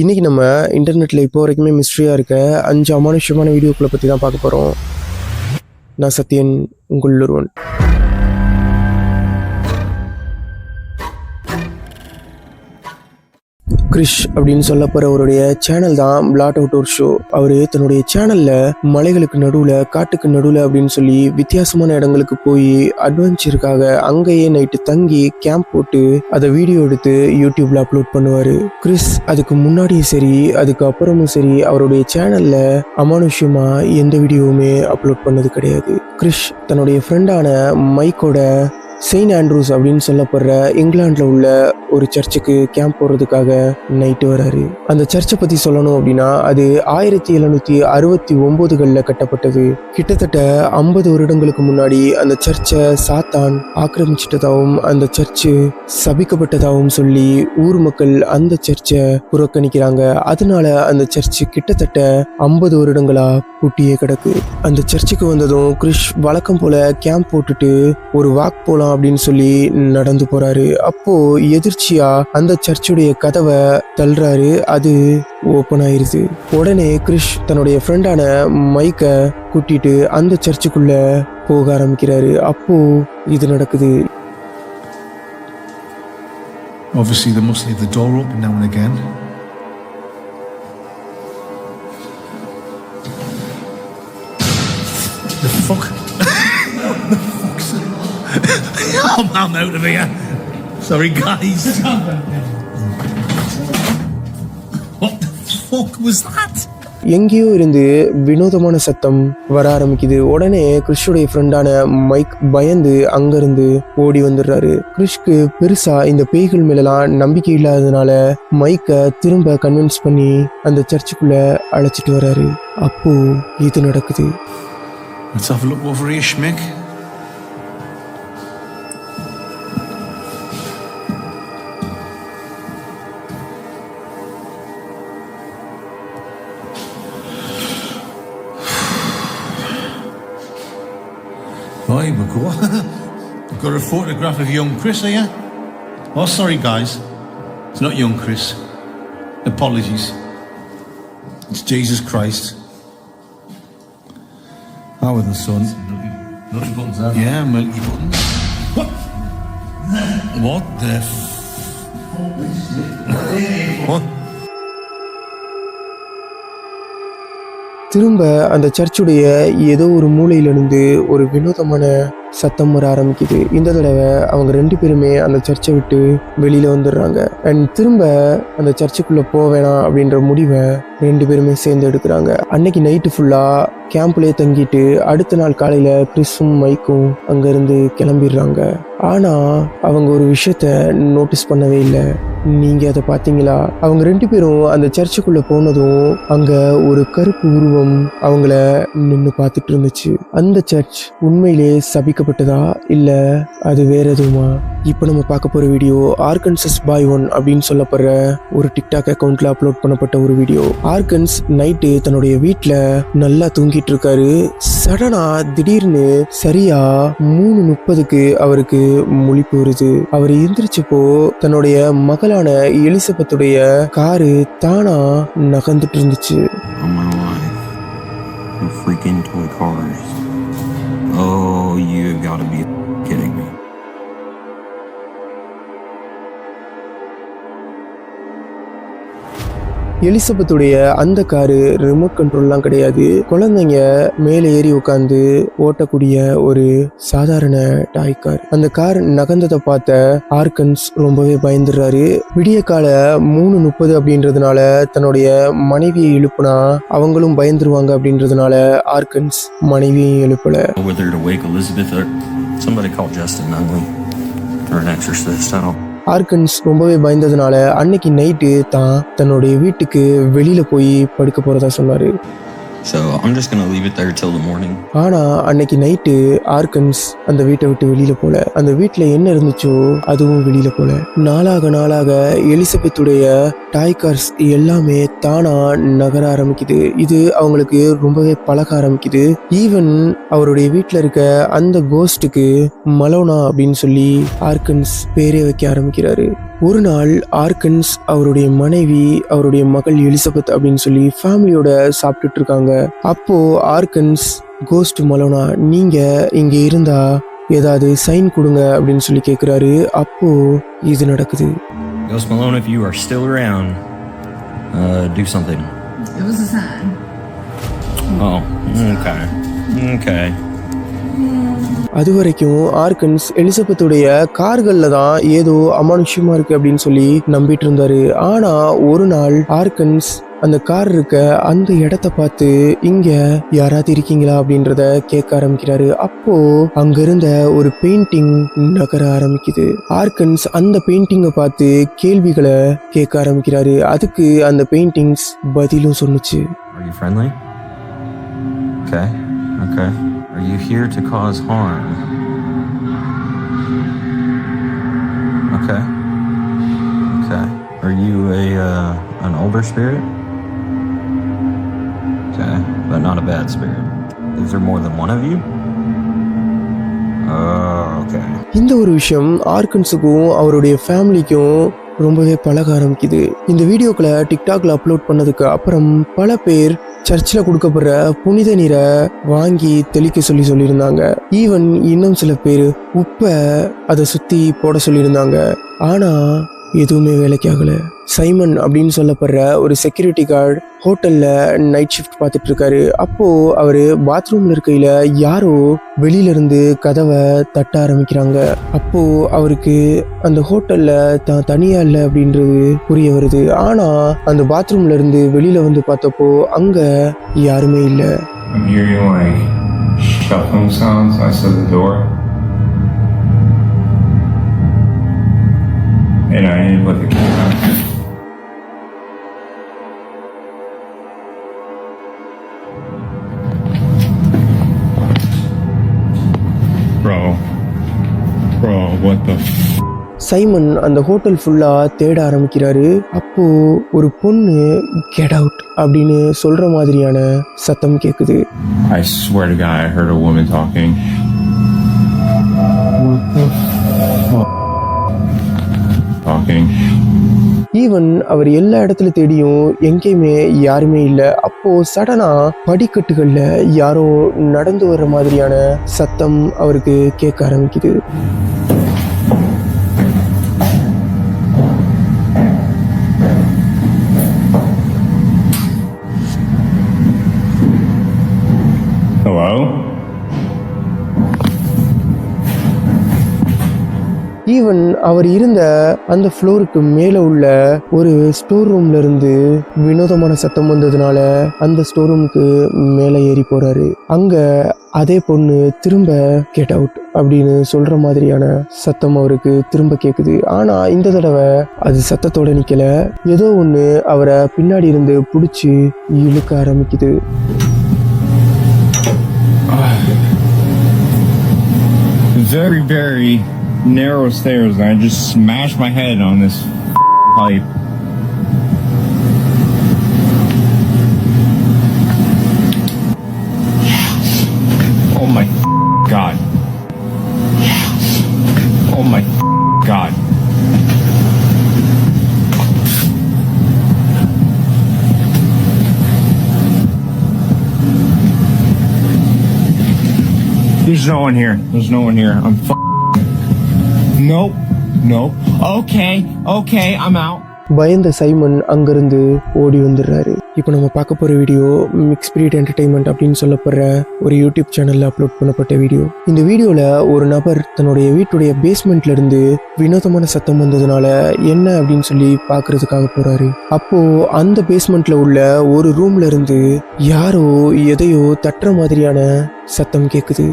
இன்றைக்கி நம்ம இன்டர்நெட்டில் இப்போ வரைக்குமே மிஸ்ட்ரியாக இருக்க 5 அமானுஷ்யமான வீடியோக்களை பற்றி தான் பார்க்க போகிறோம். நான் சத்யன், உங்கள் ஒருவன். கிறிஷ் அப்படின்னு சொல்லப்படுற அவருடைய சேனல் தான் பிளாட் அவுட்டோர் ஷோ. அவர் தன்னுடைய சேனலில் மலைகளுக்கு நடுவில், காட்டுக்கு நடுவில் அப்படின்னு சொல்லி வித்தியாசமான இடங்களுக்கு போய் அட்வென்ச்சருக்காக அங்கேயே நைட்டு தங்கி கேம்ப் போட்டு அதை வீடியோ எடுத்து யூடியூப்ல அப்லோட் பண்ணுவார். கிறிஸ் அதுக்கு முன்னாடியும் சரி அதுக்கு அப்புறமும் சரி அவருடைய சேனலில் அமானுஷ்யமா எந்த வீடியோவுமே அப்லோட் பண்ணது கிடையாது. கிறிஷ் தன்னுடைய ஃப்ரெண்டான மைக்கோட செயின்ட் ஆண்ட்ரூஸ் அப்படின்னு சொல்லப்படுற இங்கிலாண்டில் உள்ள ஒரு சர்ச்சுக்கு கேம்ப் போடுறதுக்காக நைட்டு வராரு. அந்த சர்ச்சை பற்றி சொல்லணும் அப்படின்னா அது 1769 கட்டப்பட்டது. கிட்டத்தட்ட 50 வருடங்களுக்கு முன்னாடி அந்த சர்ச்சை சாத்தான் ஆக்கிரமிச்சிட்டதாகவும் அந்த சர்ச்சு சபிக்கப்பட்டதாகவும் சொல்லி ஊர் மக்கள் அந்த சர்ச்சை புறக்கணிக்கிறாங்க. அதனால அந்த சர்ச்சு கிட்டத்தட்ட 50 வருடங்களா பூட்டியே கிடக்கு. அந்த சர்ச்சுக்கு வந்ததும் கிறிஷ் வழக்கம் போல கேம்ப் போட்டுட்டு ஒரு வாக் போலாம் அப்படின்னு சொல்லி நடந்து போறாரு. அப்போ எதிர்ச்சியா அந்த சர்ச்சுடைய கதவை தள்ளுறாரு. அது ஓப்பன் ஆயிருது. உடனே கிறிஷ் தன்னுடைய ஃப்ரெண்டான மைக்கை கூட்டிட்டு அந்த சர்ச்சுக்குள்ள போக ஆரம்பிக்கிறாரு. அப்போ இது நடக்குது. Obviously they must leave the door open now and again. The fuck? I'm out of here. Sorry guys. What the fuck was that? எங்கேயோ இருந்து வினோதமான சத்தம் வர ஆரம்பிக்குது. உடனே கிறிஷுடைய ஃப்ரெண்டான மைக் பயந்து அங்கிருந்து ஓடி வந்துடுறாரு. கிறிஷ்க்கு பெருசா இந்த பேய்கள் மேலாம் நம்பிக்கை இல்லாததுனால மைக்கை திரும்ப கன்வின்ஸ் பண்ணி அந்த சர்ச்சுக்குள்ள அழைச்சிட்டு வர்றாரு. அப்போ இது நடக்குது. Let's have a look over here, Schmick. Right, we go. We've got a photograph of young Chris here. Oh, sorry guys. It's not young Chris. Apologies. It's Jesus Christ. Our the son. Milky buttons there. Yeah, milky buttons. What? What the What? திரும்ப அந்த சர்ச்சுடைய ஏதோ ஒரு மூலையிலிருந்து ஒரு வினோதமான சத்தம் வர ஆரம்பிக்குது. இந்த தடவை அவங்க 2 பேருமே அந்த சர்ச்சை விட்டு வெளியில வந்துடுறாங்க. அண்ட் திரும்ப அந்த சர்ச்சுக்குள்ள போவேணாம் அப்படின்ற முடிவை 2 பேருமே சேர்ந்து எடுக்கிறாங்க. அன்னைக்கு நைட்டு ஃபுல்லா கேம்ப்லேயே தங்கிட்டு அடுத்த நாள் காலையில கிறிஸும் மைக்கும் அங்கிருந்து கிளம்பிடுறாங்க. ஆனா அவங்க ஒரு விஷயத்த நோட்டீஸ் பண்ணவே இல்லை. நீங்க அதை பார்த்தீங்களா? அவங்க 2 பேரும் அந்த சர்ச்சுக்குள்ள போனதும் அங்க ஒரு கருப்பு உருவம் அவங்கள நின்று பார்த்துட்டு இருந்துச்சு. அந்த சர்ச் உண்மையிலே சபிக்கப்பட்டதா இல்ல அது வேற எதுவுமா? இப்போ நம்ம பார்க்க போற வீடியோ ஆர்கன்சஸ் பாய் 1 அப்படின்னு சொல்லப்படுற ஒரு டிக்டாக் அக்கௌண்ட்ல அப்லோட் பண்ணப்பட்ட ஒரு வீடியோ. ஆர்கன்ஸ் நைட்டு தன்னுடைய வீட்டுல நல்லா தூங்கிட்டு இருக்காரு. சடனா திடீர்னு சரியா 3:30 அவருக்கு முழிப்பு வருது. அவர் எந்திரிச்சப்போ தன்னுடைய மகளான எலிசபெத்துடைய காரு தானா நகர்ந்துட்டு இருந்துச்சு. Oh, you've got to be kidding me. எலிசபெத்துடைய அந்த காரு ரிமோட் கண்ட்ரோல்லாம் கிடையாது. குழந்தைங்க மேலே ஏறி உட்காந்து ஓட்டக்கூடிய ஒரு சாதாரண டாய் கார். அந்த கார் நகர்ந்ததை பார்த்த ஆர்கன்ஸ் ரொம்பவே பயந்துடுறாரு. விடிய கால 3:30 அப்படின்றதுனால தன்னுடைய மனைவியை எழுப்புனா அவங்களும் பயந்துருவாங்க அப்படின்றதுனால ஆர்கன்ஸ் மனைவியை எழுப்பல. ஆர்கன்ஸ் ரொம்பவே பயந்ததுனால அன்னைக்கு நைட்டு தான் தன்னுடைய வீட்டுக்கு வெளியில போய் படுக்க போறதா சொன்னாரு. So I'm just gonna leave it there till the morning. ஆனா அன்னைக்கு நைட்டு ஆர்கன்ஸ் அந்த வீட்டை விட்டு வெளியில போல. அந்த வீட்டுல என்ன இருந்துச்சோ அதுவும் வெளியில போல. நாளாக எலிசபெத்துடைய டாய் கார்ஸ் எல்லாமே தானா நகர ஆரம்பிக்குது. இது அவங்களுக்கு ரொம்பவே பழக ஆரம்பிக்குது. ஈவன் அவருடைய வீட்டுல இருக்க அந்த கோஸ்டுக்கு மலோனா அப்படின்னு சொல்லி ஆர்கன்ஸ் பேரே வைக்க ஆரம்பிக்கிறாரு. ஒரு நாள் ஆர்கன்ஸ் அவருடைய மனைவி அவருடைய மகள் எலிசபெத் அப்படின்னு சொல்லி ஃபேமிலியோட சாப்பிட்டுட்டு இருக்காங்க. அப்போ ஆர்கன்ஸ் கோஸ்ட் மலோனா, நீங்க இங்க இருந்தா ஏதாவது சைன் கொடுங்க அப்படின்னு சொல்லி கேட்குறாரு. அப்போ இது நடக்குது. Ghost Malone, if you are still around, do something. It was a sign. Oh, okay. அது வரைக்கும் ஆர்கன்ஸ் எலிசபெத்துடைய கார்கள்ல தான் ஏதோ அமானுஷ்யமா இருக்கு அப்படின்னு சொல்லி நம்பிட்டு இருந்தாரு. ஆனா ஒரு நாள் ஆர்கன்ஸ் அந்த கார் இருக்க அந்த இடத்த பார்த்து இங்க யாராவது இருக்கீங்களா அப்படின்றத கேட்க ஆரம்பிக்கிறாரு. அப்போ அங்க இருந்த ஒரு பெயிண்டிங் நகர ஆரம்பிக்குது. ஆர்கன்ஸ் அந்த பெயிண்டிங்கை பார்த்து கேள்விகளை கேட்க ஆரம்பிக்கிறாரு. அதுக்கு அந்த பெயிண்டிங்ஸ் பதிலும் சொன்னுச்சு. Are you friendly? Okay. Are you here to cause harm? Okay. Are you an older spirit? Okay, but not a bad spirit. Is there more than one of you? Okay. இந்த ஒரு விஷயம் ஆர்கன்ஸுக்கும் அவருடைய ஃபேமிலிக்கும் ரொம்பவே பழக ஆரம்பிக்குது. இந்த வீடியோக்களை டிக்டாக்ல அப்லோட் பண்ணதுக்கு அப்புறம் பல பேர் சர்ச்சில் கொடுக்கப்படுற புனித நீரை வாங்கி தெளிக்க சொல்லியிருந்தாங்க. ஈவன் இன்னும் சில பேர் உப்பை அதை சுற்றி போட சொல்லியிருந்தாங்க. ஆனால் எதுவுமே வேலைக்கு ஆகலை. சைமன் அப்படின்னு சொல்லப்படுற ஒரு செக்யூரிட்டி கார்டு ஹோட்டலில் நைட் ஷிஃப்ட் பார்த்துட்டு இருக்காரு. அப்போது அவர் பாத்ரூமில் இருக்கையில் யாரோ வெளியிலேருந்து கதவை தட்ட ஆரம்பிக்கிறாங்க. அப்போது அவருக்கு அந்த ஹோட்டலில் தான் தனியாக இல்லை அப்படின்றது புரிய வருது. ஆனால் அந்த பாத்ரூம்ல இருந்து வெளியில் வந்து பார்த்தப்போ அங்கே யாருமே இல்லை. I'm hearing like shuffling sounds outside the door. And I didn't put the camera. Bro, what the Simon அந்த ஹோட்டல் ஃபுல்லாக தேட ஆரம்பிக்கிறாரு. அப்போ ஒரு பொண்ணு கெட் அவுட் அப்படின்னு சொல்ற மாதிரியான சத்தம் கேட்குது. I swear to God, I heard a woman talking. What the fuck? Talking. Even அவர் எல்லா இடத்துல தேடியும் எங்கேயுமே யாருமே இல்லை. அப்போ சடனா படிக்கட்டுகள்ல யாரோ நடந்து வர்ற மாதிரியான சத்தம் அவருக்கு கேட்க ஆரம்பிக்குது. Hello? ஈவன் அவர் இருந்த அந்த ஃப்ளோருக்கு மேலே உள்ள ஒரு ஸ்டோர் ரூம்ல இருந்து வினோதமான சத்தம் வந்ததுனால அந்த ஸ்டோர் ரூமுக்கு மேலே ஏறி போறாரு. அங்க அதே பொண்ணு திரும்ப கெட் அவுட் அப்படின்னு சொல்ற மாதிரியான சத்தம் அவருக்கு திரும்ப கேட்குது. ஆனா இந்த தடவை அது சத்தத்தோட நிக்கல. ஏதோ ஒண்ணு அவரை பின்னாடி இருந்து பிடிச்சி இழுக்க ஆரம்பிக்குது. Very narrow stairs, and I just smashed my head on this pipe. Oh my God. Oh my God. There's no one here. I'm Nope. Okay, I'm out. பயந்த சைமன் அங்கிருந்து ஓடி வந்துடுறாரு. இப்போ நம்ம பார்க்க போற வீடியோ மிக்ஸ்பிரிட் என்டர்டைன்மெண்ட் அப்படின்னு சொல்லப்படுற ஒரு யூடியூப் சேனல்ல அப்லோட் பண்ணப்பட்ட வீடியோ. இந்த வீடியோல ஒரு நபர் தன்னுடைய வீட்டுடைய பேஸ்மெண்ட்ல இருந்து வினோதமான சத்தம் வந்ததுனால என்ன அப்படின்னு சொல்லி பாக்குறதுக்காக போறாரு. அப்போ அந்த பேஸ்மெண்ட்ல உள்ள ஒரு ரூம்ல இருந்து யாரோ எதையோ தட்டுற மாதிரியான சத்தம் கேக்குது.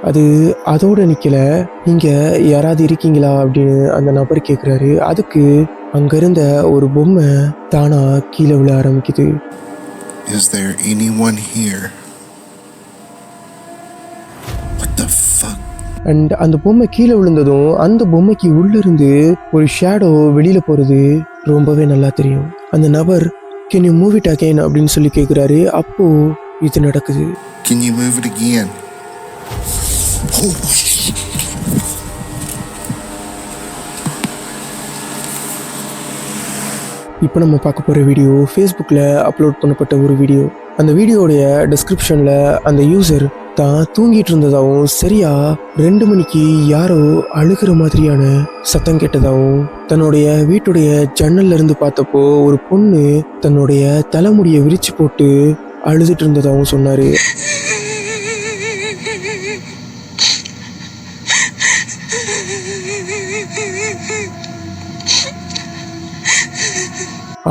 அது அதோட நிக்கல. நீங்க யாராவது இருக்கீங்களா அப்படின்னு அந்த நபர் கேட்குறாரு. அதுக்கு அங்க இருந்த ஒரு பொம்மை தானா கீழே விழ ஆரம்பிக்குது. Is there anyone here? What the fuck? And அந்த பொம்மை கீழே விழுந்ததும் அந்த பொம்மைக்கு உள்ள இருந்து ஒரு ஷேடோ வெளியில போறது ரொம்பவே நல்லா தெரியும். அந்த நபர் can you move it again அப்படின்னு சொல்லி கேட்குறாரு. அப்போ இது நடக்குது. Can you move it again? இப்போ நம்ம பார்க்க போகிற வீடியோ ஃபேஸ்புக்கில் அப்லோட் பண்ணப்பட்ட ஒரு வீடியோ. அந்த வீடியோடைய டிஸ்கிரிப்ஷனில் அந்த யூசர் தான் தூங்கிட்டு இருந்ததாகவும் சரியா 2 மணிக்கு யாரோ அழுகிற மாதிரியான சத்தம் கேட்டதாகவும் தன்னுடைய வீட்டுடைய ஜன்னல்ல இருந்து பார்த்தப்போ ஒரு பொண்ணு தன்னுடைய தலைமுடியை விரிச்சு போட்டு அழுதுட்டு இருந்ததாகவும் சொன்னார்.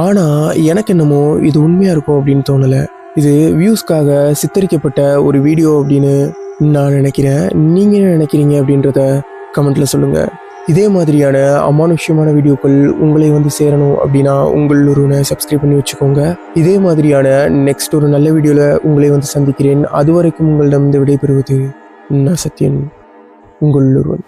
ஆனால் எனக்கு என்னமோ இது உண்மையாக இருக்கும் அப்படின்னு தோணலை. இது வியூஸ்க்காக சித்தரிக்கப்பட்ட ஒரு வீடியோ அப்படின்னு நான் நினைக்கிறேன். நீங்கள் என்ன நினைக்கிறீங்க அப்படின்றத கமெண்ட்டில் சொல்லுங்கள். இதே மாதிரியான அமானுஷ்யமான வீடியோக்கள் உங்களை வந்து சேரணும் அப்படின்னா உங்கள் ஒருவனை சப்ஸ்கிரைப் பண்ணி வச்சுக்கோங்க. இதே மாதிரியான நெக்ஸ்ட் ஒரு நல்ல வீடியோவில் உங்களை வந்து சந்திக்கிறேன். அதுவரைக்கும் உங்களிடம் விடைபெறுவது நான் சத்யன், உங்கள் ஒருவன்.